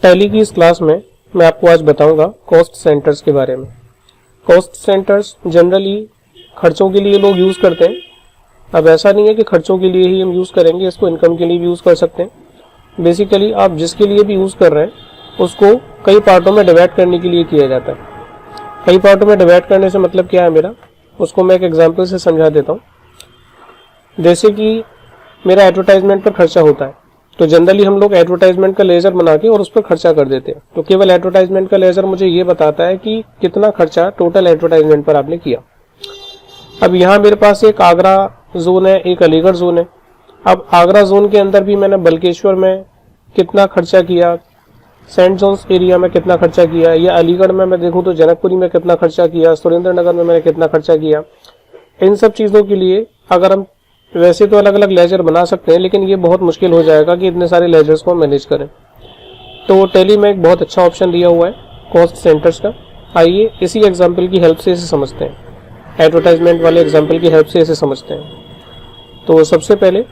Tally की इस class में मैं आपको आज बताऊंगा कॉस्ट सेंटर्स के बारे में। कॉस्ट सेंटर्स जनरली खर्चों के लिए लोग यूज़ करते हैं। अब ऐसा नहीं है कि खर्चों के लिए ही हम यूज़ करेंगे, इसको इनकम के लिए भी यूज़ कर सकते हैं। बेसिकली आप जिसके लिए भी यूज़ कर रहे हैं उसको कई पार्टों में डिवाइड करने के लिए किया जाता है। कई पार्टों में डिवाइड करने से मतलब क्या है मेरा, उसको मैं एक एग्जाम्पल से समझा देता हूँ। जैसे कि मेरा एडवर्टाइजमेंट पर खर्चा होता है, तो जनरली हम लोग एडवर्टाइजमेंट का लेजर बना के और उस पर खर्चा कर देते हैं। तो केवल एडवर्टाइजमेंट का लेजर मुझे ये बताता है कि कितना खर्चा टोटल एडवर्टाइजमेंट पर आपने किया। अब यहाँ मेरे पास एक आगरा जोन है, एक अलीगढ़ जोन है। अब आगरा जोन के अंदर भी मैंने बल्केश्वर में कितना खर्चा किया, सेंट जोन्स एरिया में कितना खर्चा किया, या अलीगढ़ में मैं देखूँ तो जनकपुरी में कितना खर्चा किया, सुरेंद्र नगर में मैंने कितना खर्चा किया। इन सब चीज़ों के लिए अगर हम वैसे तो अलग अलग लेजर बना सकते हैं, लेकिन ये बहुत मुश्किल हो जाएगा कि इतने सारे लेजर्स को मैनेज करें। तो टैली में एक बहुत अच्छा ऑप्शन दिया हुआ है कॉस्ट सेंटर्स का। आइए इसी एग्जांपल की हेल्प से इसे समझते हैं, एडवर्टाइजमेंट वाले एग्जांपल की हेल्प से इसे समझते हैं। तो सबसे पहले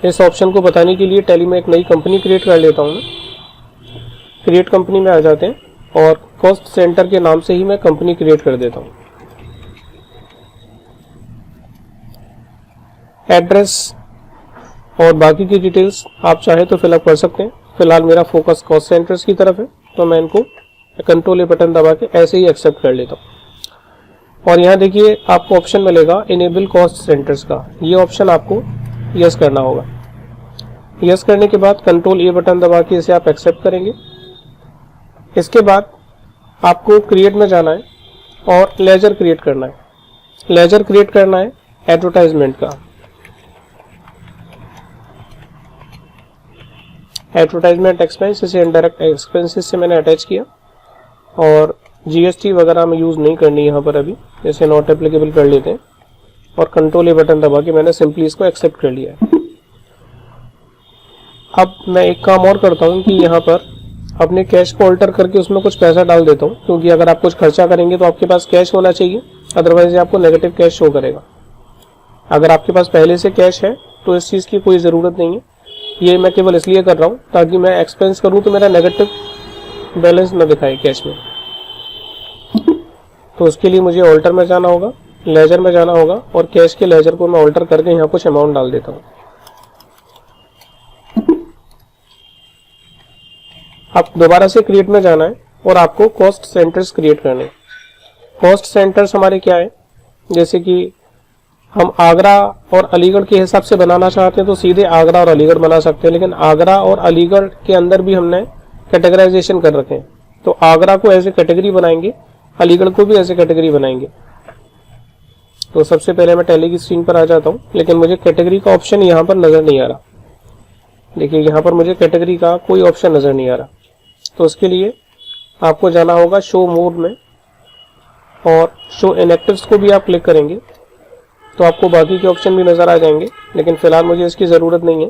इस ऑप्शन को बताने के लिए टैली में एक नई कंपनी क्रिएट कर लेता हूँ मैं। क्रिएट कंपनी में आ जाते हैं और कॉस्ट सेंटर के नाम से ही मैं कंपनी क्रिएट कर देता हूँ। एड्रेस और बाकी की डिटेल्स आप चाहे तो फिलअप कर सकते हैं। फिलहाल मेरा फोकस कॉस्ट सेंटर्स की तरफ है, तो मैं इनको कंट्रोल ए बटन दबा के ऐसे ही एक्सेप्ट कर लेता हूँ। और यहाँ देखिए आपको ऑप्शन मिलेगा इनेबल कॉस्ट सेंटर्स का। ये ऑप्शन आपको यस करना होगा। यस करने के बाद कंट्रोल ए बटन दबा के इसे आप एक्सेप्ट करेंगे। इसके बाद आपको क्रिएट में जाना है और लेजर क्रिएट करना है। लेजर क्रिएट करना है एडवर्टाइजमेंट का। एडवर्टाइजमेंट एक्सपेंस इसे इनडायरेक्ट एक्सपेंसेस से मैंने अटैच किया, और जीएसटी वगैरह में यूज़ नहीं करनी यहाँ पर अभी, इसे नॉट एप्लीकेबल कर लेते हैं और कंट्रोल ए बटन दबा के मैंने सिंपली इसको एक्सेप्ट कर लिया है। अब मैं एक काम और करता हूँ कि यहाँ पर अपने कैश को अल्टर करके उसमें कुछ पैसा डाल देता हूँ, क्योंकि अगर आप कुछ खर्चा करेंगे तो आपके पास कैश होना चाहिए, अदरवाइज आपको नेगेटिव कैश शो करेगा। अगर आपके पास पहले से कैश है तो इस चीज़ की कोई ज़रूरत नहीं है। ये मैं केवल इसलिए कर रहा हूँ ताकि मैं एक्सपेंस करूँ तो मेरा नेगेटिव बैलेंस न दिखाए कैश में। तो उसके लिए मुझे ऑल्टर में जाना होगा, लेजर में जाना होगा, और कैश के लेजर को मैं ऑल्टर करके यहाँ कुछ अमाउंट डाल देता हूँ। अब दोबारा से क्रिएट में जाना है और आपको कॉस्ट सेंटर्स क्रिएट करने हैं। कॉस्ट सेंटर्स हमारे क्या है, जैसे कि हम आगरा और अलीगढ़ के हिसाब से बनाना चाहते हैं तो सीधे आगरा और अलीगढ़ बना सकते हैं, लेकिन आगरा और अलीगढ़ के अंदर भी हमने कैटेगराइजेशन कर रखे हैं। तो आगरा को एज ए कैटेगरी बनाएंगे, अलीगढ़ को भी एज ए कैटेगरी बनाएंगे। तो सबसे पहले मैं टैली की स्क्रीन पर आ जाता हूँ, लेकिन मुझे कैटेगरी का ऑप्शन यहाँ पर नजर नहीं आ रहा। देखिए यहाँ पर मुझे कैटेगरी का कोई ऑप्शन नजर नहीं आ रहा। तो उसके लिए आपको जाना होगा शो मोड में, और शो इनएक्टिव्स को भी आप क्लिक करेंगे तो आपको बाकी के ऑप्शन भी नजर आ जाएंगे, लेकिन फिलहाल मुझे इसकी ज़रूरत नहीं है,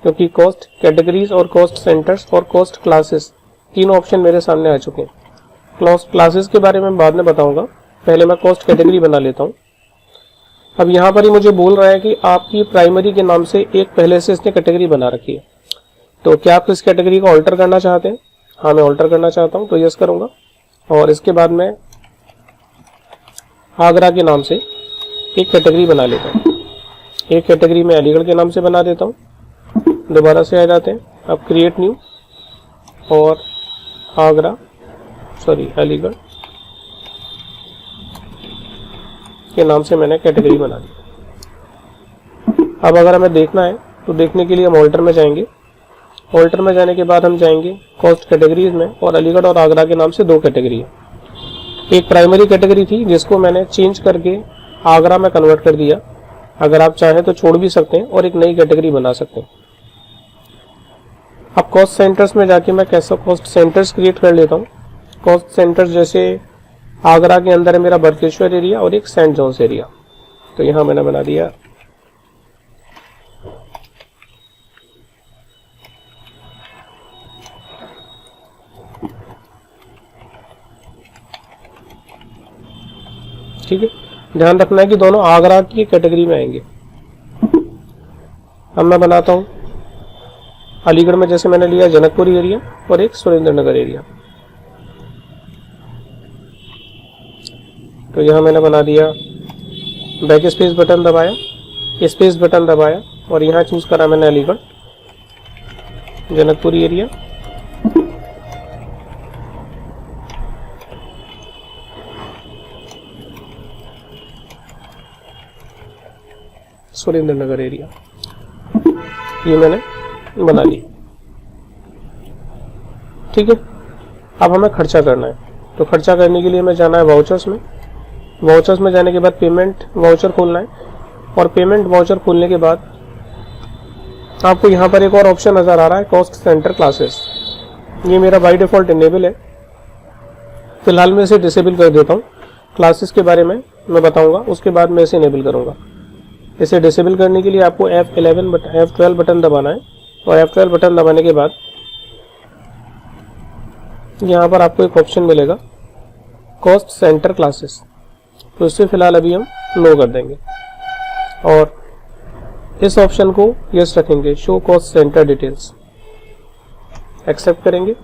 क्योंकि कॉस्ट कैटेगरीज और कॉस्ट सेंटर्स और कॉस्ट क्लासेस तीनों ऑप्शन मेरे सामने आ चुके हैं। कॉस्ट क्लासेस के बारे में बाद में बताऊंगा, पहले मैं कॉस्ट कैटेगरी बना लेता हूं। अब यहाँ पर ही मुझे बोल रहा है कि आपकी प्राइमरी के नाम से एक पहले से इसने कैटेगरी बना रखी है। तो क्या आप इस कैटेगरी को ऑल्टर करना चाहते हैं? हाँ, मैं ऑल्टर करना चाहता हूँ, तो यस करूँगा। और इसके बाद मैं आगरा के नाम से एक कैटेगरी बना लेता हूँ। एक कैटेगरी में अलीगढ़ के नाम से बना देता हूँ। दोबारा से आ जाते हैं, अब क्रिएट न्यू, और अलीगढ़ के नाम से मैंने कैटेगरी बना दी। अब अगर हमें देखना है तो देखने के लिए हम ऑल्टर में जाएंगे। ऑल्टर में जाने के बाद हम जाएंगे कॉस्ट कैटेगरीज में, और अलीगढ़ और आगरा के नाम से दो कैटेगरी है। एक प्राइमरी कैटेगरी थी जिसको मैंने चेंज करके आगरा में कन्वर्ट कर दिया। अगर आप चाहें तो छोड़ भी सकते हैं और एक नई कैटेगरी बना सकते हैं। अब कॉस्ट सेंटर्स में जाके मैं कैसे कॉस्ट सेंटर्स क्रिएट कर लेता हूँ। कॉस्ट सेंटर्स जैसे आगरा के अंदर है मेरा बल्केश्वर एरिया और एक सेंट जोन्स एरिया, तो यहाँ मैंने बना दिया ठीक है। ध्यान रखना है कि दोनों आगरा की कैटेगरी में आएंगे। अब मैं बनाता हूँ अलीगढ़ में जैसे मैंने लिया जनकपुरी एरिया और एक सुरेंद्रनगर एरिया। तो यहाँ मैंने बना दिया, बैक स्पेस बटन दबाया, स्पेस बटन दबाया और यहाँ चूज करा मैंने अलीगढ़ जनकपुरी एरिया। सुरेंद्रनगर एरिया, ये मैंने बना ली। ठीक है, अब हमें खर्चा करना है। तो खर्चा करने के लिए हमें जाना है वाउचर्स में। वाउचर्स में जाने के बाद पेमेंट वाउचर खोलना है और पेमेंट वाउचर खोलने के बाद आपको यहाँ पर एक और ऑप्शन नजर आ रहा है, कॉस्ट सेंटर क्लासेस। ये मेरा बाय डिफॉल्ट इनेबल है, फिलहाल मैं इसे डिसेबल कर देता हूँ। क्लासेस के बारे में मैं बताऊंगा, उसके बाद मैं इसे इनेबल करूंगा। इसे डिसेबल करने के लिए आपको F12 बटन दबाना है और F12 बटन दबाने के बाद यहाँ पर आपको एक ऑप्शन मिलेगा कॉस्ट सेंटर क्लासेस। तो इससे फिलहाल अभी हम नो कर देंगे और इस ऑप्शन को यस रखेंगे, show cost centre details, accept करेंगे।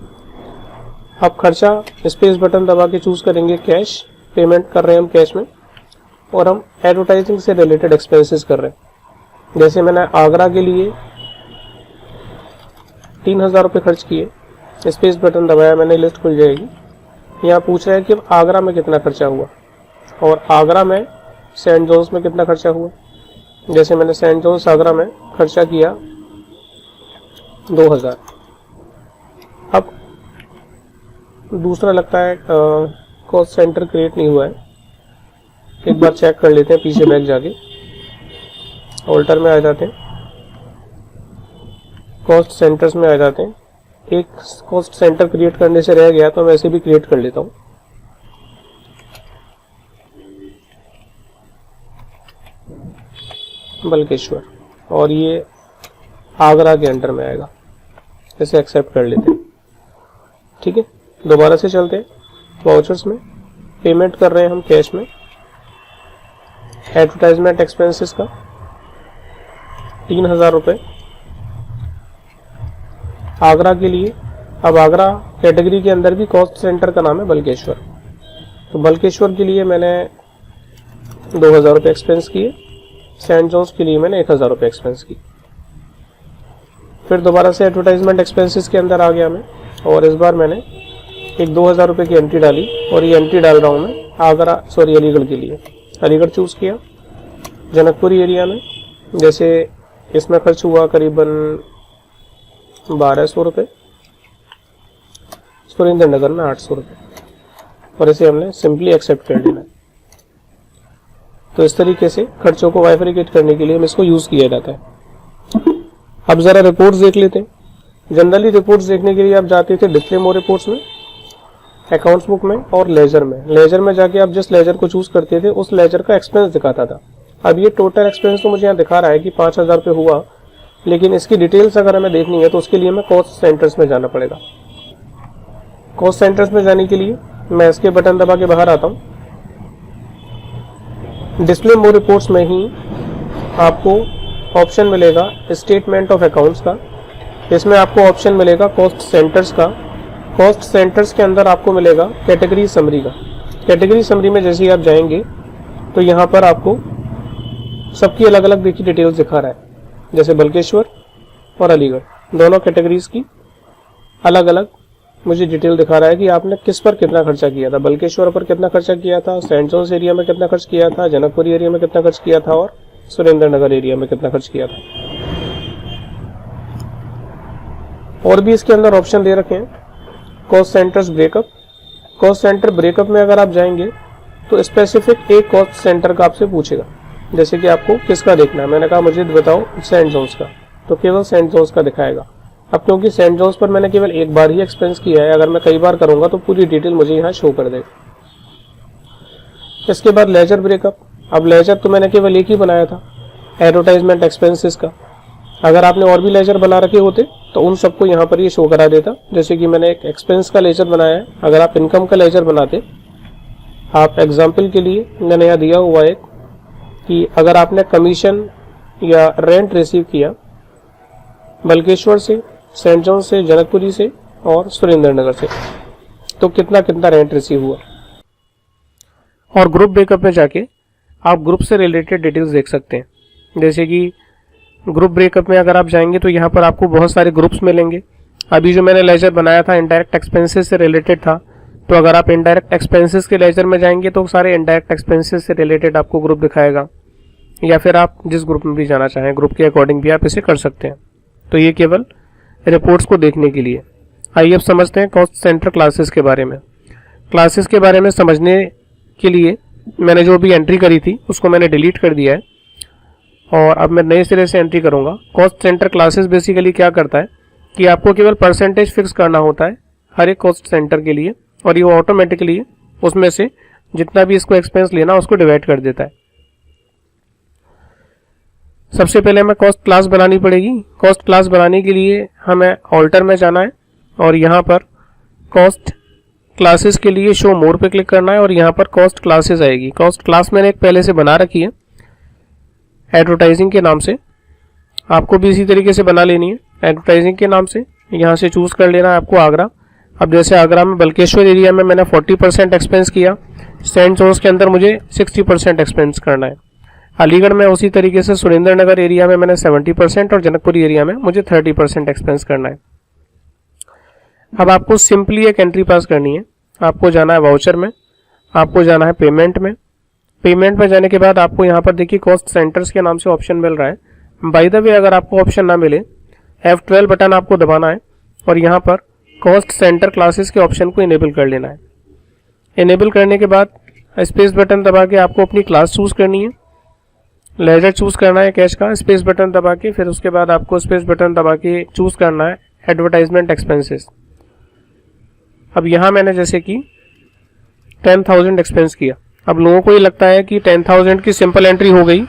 अब खर्चा स्पेस बटन दबा के चूज करेंगे कैश, पेमेंट कर रहे हैं हम कैश में और हम एडवर्टाइजिंग से रिलेटेड एक्सपेंसेस कर रहे हैं। जैसे मैंने आगरा के लिए 3000 रुपये खर्च किए, स्पेस बटन दबाया मैंने, लिस्ट खुल जाएगी। यहाँ पूछ रहा है कि आगरा में कितना खर्चा हुआ और आगरा में सेंट जॉन्स में कितना खर्चा हुआ। जैसे मैंने सेंट जॉन्स आगरा में खर्चा किया 2000। अब दूसरा लगता है कॉस्ट सेंटर क्रिएट नहीं हुआ है, एक बार चेक कर लेते हैं, पीछे बैक जाके ऑल्टर में आ जाते हैं, कॉस्ट सेंटर्स में आ जाते हैं। एक कॉस्ट सेंटर क्रिएट करने से रह गया तो मैं ऐसे भी क्रिएट कर लेता हूँ। बल्केश्वर, और ये आगरा के अंडर में आएगा, इसे एक्सेप्ट कर लेते हैं। ठीक है, दोबारा से चलते हैं वाउचर्स में। पेमेंट कर रहे हैं हम कैश में, एडवर्टाइजमेंट एक्सपेंसेस का 3000 रुपये आगरा के लिए। अब आगरा कैटेगरी के अंदर भी कॉस्ट सेंटर का नाम है बल्केश्वर। तो बल्केश्वर के लिए मैंने 2000 रुपये एक्सपेंस किए, सेंट जॉन्स के लिए मैंने 1000 रुपये एक्सपेंस की। फिर दोबारा से एडवर्टाइजमेंट एक्सपेंसेस के अंदर आ गया मैं और इस बार मैंने एक 2000 रुपये की एंट्री डाली और ये एंट्री डाल रहा हूँ मैं अलीगढ़ के लिए। अलीगढ़ चूज किया, जनकपुरी एरिया में जैसे इसमें खर्च हुआ करीबन 1200 रुपये, सुरेंद्रनगर में 800 रुपये, और इसे हमने सिंपली एक्सेप्ट कर देना। तो इस तरीके से खर्चों को वाइफरिकेट करने के लिए हम इसको यूज किया जाता है। अब जरा रिपोर्ट्स देख लेते हैं। जनरली रिपोर्ट्स देखने के लिए आप जाते थे डिस्प्ले मोर रिपोर्ट्स में, अकाउंट्स बुक में और लेजर में। लेजर में जाके आप जिस लेजर को चूज करते थे उस लेजर का एक्सपेंस दिखाता था। अब ये टोटल एक्सपेंस तो मुझे यहाँ दिखा रहा है कि 5000 रुपये हुआ, लेकिन इसकी डिटेल्स अगर हमें देखनी है तो उसके लिए हमें कॉस्ट सेंटर्स में जाना पड़ेगा। कॉस्ट सेंटर्स में जाने के लिए मैं इसके बटन दबा के बाहर आता हूँ। डिस्प्ले मोर रिपोर्ट्स में ही आपको ऑप्शन मिलेगा स्टेटमेंट ऑफ अकाउंट्स का, इसमें आपको ऑप्शन मिलेगा कॉस्ट सेंटर्स का। कॉस्ट सेंटर्स के अंदर आपको मिलेगा कैटेगरी समरी का। कैटेगरी समरी में जैसे ही आप जाएंगे तो यहाँ पर आपको सबकी अलग अलग देखिए डिटेल्स दिखा रहा है, जैसे बल्केश्वर और अलीगढ़ दोनों कैटेगरीज की अलग अलग मुझे डिटेल दिखा रहा है कि आपने किस पर कितना खर्चा किया था। बल्केश्वर पर कितना खर्चा किया था, सेंट जॉन्स एरिया में कितना खर्च किया था, जनकपुरी एरिया में कितना खर्च किया था और सुरेंद्रनगर एरिया में कितना खर्च किया था। और भी इसके अंदर ऑप्शन दे रखे हैं cost centres breakup. Cost centre breakup में अगर आप जाएंगे तो स्पेसिफिक एक कॉस्ट सेंटर का आपसे पूछेगा, जैसे कि आपको किसका देखना है। मैंने कहा मुझे बताओ सेंट जॉन्स का, तो केवल सेंट जॉन्स का दिखाएगा। अब क्योंकि सेंट जॉन्स पर मैंने केवल एक बार ही एक्सपेंस किया है, अगर मैं कई बार करूंगा तो पूरी डिटेल मुझे यहाँ शो कर देगा। इसके बाद लेजर ब्रेकअप। अब लेजर तो मैंने केवल एक ही बनाया था एडवर्टाइजमेंट एक्सपेंसेस का, अगर आपने और भी लेजर बना रखे होते तो उन सबको यहाँ पर ये शो करा देता। जैसे कि मैंने एक एक्सपेंस का लेजर बनाया है, अगर आप इनकम का लेजर बनाते, आप एग्जाम्पल के लिए मैंने यहाँ दिया हुआ है कि अगर आपने कमीशन या रेंट रिसीव किया बल्केश्वर से सेंट जॉन से, जनकपुरी से और सुरेंद्र नगर से। तो कितना कितना रेंट रिसीव हुआ। और ग्रुप ब्रेकअप में जाके आप ग्रुप से रिलेटेड डिटेल्स देख सकते हैं। जैसे कि ग्रुप ब्रेकअप में अगर आप जाएंगे तो यहाँ पर आपको बहुत सारे ग्रुप्स मिलेंगे। अभी जो मैंने लेजर बनाया था इनडायरेक्ट एक्सपेंसेस से रिलेटेड था, तो अगर आप इनडायरेक्ट एक्सपेंसेस के लेजर में जाएंगे तो सारे इनडायरेक्ट एक्सपेंसेस से रिलेटेड आपको ग्रुप दिखाएगा, या फिर आप जिस ग्रुप में भी जाना चाहें ग्रुप के अकॉर्डिंग भी आप इसे कर सकते हैं। तो ये केवल रिपोर्ट्स को देखने के लिए। आइए अब समझते हैं कॉस्ट सेंटर क्लासेस के बारे में। क्लासेस के बारे में समझने के लिए मैंने जो भी एंट्री करी थी उसको मैंने डिलीट कर दिया है और अब मैं नए सिरे से एंट्री करूंगा। कॉस्ट सेंटर क्लासेस बेसिकली क्या करता है कि आपको केवल परसेंटेज फिक्स करना होता है हर एक कॉस्ट सेंटर के लिए, और ये ऑटोमेटिकली उसमें से जितना भी इसको एक्सपेंस लेना उसको डिवाइड कर देता है। सबसे पहले हमें कॉस्ट क्लास बनानी पड़ेगी। कॉस्ट क्लास बनाने के लिए हमें ऑल्टर में जाना है और यहाँ पर कॉस्ट क्लासेस के लिए शो मोर पे क्लिक करना है और यहाँ पर कॉस्ट क्लासेस आएगी। कॉस्ट क्लास मैंने एक पहले से बना रखी है एडवर्टाइजिंग के नाम से, आपको भी इसी तरीके से बना लेनी है एडवर्टाइजिंग के नाम से। यहाँ से चूज कर लेना है आपको आगरा। अब जैसे आगरा में बल्केश्वर एरिया में मैंने 40% एक्सपेंस किया, सेंट जॉन्स के अंदर मुझे 60% एक्सपेंस करना है। अलीगढ़ में उसी तरीके से सुरेंद्र नगर एरिया में मैंने 70% और जनकपुरी एरिया में मुझे 30% एक्सपेंस करना है। अब आपको सिंपली एक एंट्री पास करनी है। आपको जाना है वाउचर में, आपको जाना है पेमेंट में। पेमेंट में जाने के बाद आपको यहाँ पर देखिए कॉस्ट सेंटर्स के नाम से ऑप्शन मिल रहा है। बाय द वे अगर आपको ऑप्शन ना मिले F12 बटन आपको दबाना है और यहाँ पर कॉस्ट सेंटर क्लासेस के ऑप्शन को इनेबल कर लेना है। इनेबल करने के बाद स्पेस बटन दबा के आपको अपनी क्लास चूज करनी है। लेजर चूज करना है कैश का, स्पेस बटन दबा के, फिर उसके बाद आपको स्पेस बटन दबा के चूज करना है एडवर्टाइजमेंट एक्सपेंसेस। अब यहाँ मैंने जैसे कि 10,000 एक्सपेंस किया। अब लोगों को ये लगता है कि 10,000 की सिंपल एंट्री हो गई,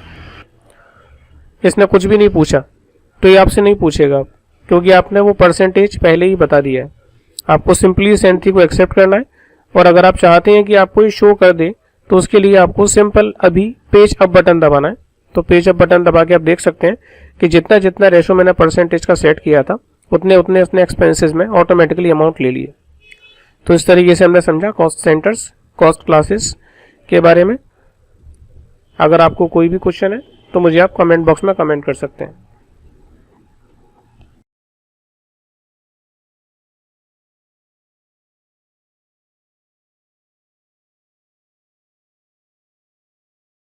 इसने कुछ भी नहीं पूछा, तो ये आपसे नहीं पूछेगा क्योंकि आपने वो परसेंटेज पहले ही बता दिया है। आपको सिंपली इस एंट्री को एक्सेप्ट करना है और अगर आप चाहते हैं कि आपको ये शो कर दे तो उसके लिए आपको सिंपल अभी पेज अप बटन दबाना है। तो पेज अप बटन दबा के आप देख सकते हैं कि जितना जितना रेशो मैंने परसेंटेज का सेट किया था उतने उतने उसने एक्सपेंसेस में ऑटोमेटिकली अमाउंट ले लिए। तो इस तरीके से हमने समझा कॉस्ट सेंटर्स, कॉस्ट क्लासेस के बारे में। अगर आपको कोई भी क्वेश्चन है तो मुझे आप कमेंट बॉक्स में कमेंट कर सकते हैं।